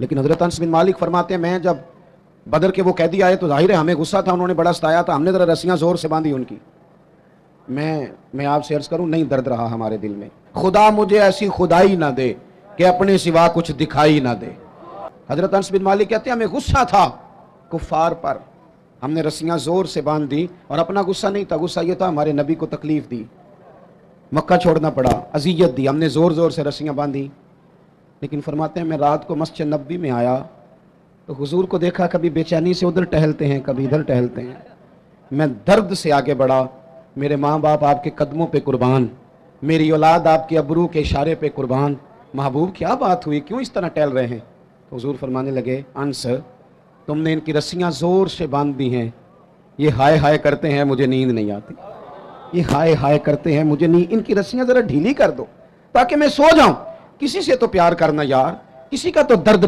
لیکن حضرت انس بن مالک فرماتے ہیں میں جب بدر کے وہ قیدی آئے تو ظاہر ہے ہمیں غصہ تھا، انہوں نے بڑا ستایا تھا، ہم نے ذرا رسیاں زور سے باندھی ان کی. میں آپ سے عرض کروں نہیں درد رہا ہمارے دل میں. خدا مجھے ایسی خدائی نہ دے کہ اپنے سوا کچھ دکھائی نہ دے. حضرت انس بن مالک کہتے ہیں ہمیں غصہ تھا کفار پر، ہم نے رسیاں زور سے باندھ دی، اور اپنا غصہ نہیں تھا، غصہ یہ تھا ہمارے نبی کو تکلیف دی، مکہ چھوڑنا پڑا، اذیت دی، ہم نے زور زور سے رسیاں باندھی. لیکن فرماتے ہیں میں رات کو مسجد نبوی میں آیا تو حضور کو دیکھا کبھی بے چینی سے ادھر ٹہلتے ہیں کبھی ادھر ٹہلتے ہیں. میں درد سے آگے بڑھا، میرے ماں باپ آپ کے قدموں پہ قربان، میری اولاد آپ کے ابرو کے اشارے پہ قربان، محبوب کیا بات ہوئی، کیوں اس طرح ٹہل رہے ہیں؟ تو حضور فرمانے لگے انس تم نے ان کی رسیاں زور سے باندھ دی ہیں، یہ ہائے ہائے کرتے ہیں مجھے نیند نہیں آتی، یہ ہائے ہائے کرتے ہیں مجھے نیند، ان کی رسیاں ذرا ڈھیلی کر دو تاکہ میں سو جاؤں. کسی سے تو پیار کرنا یار، کسی کا تو درد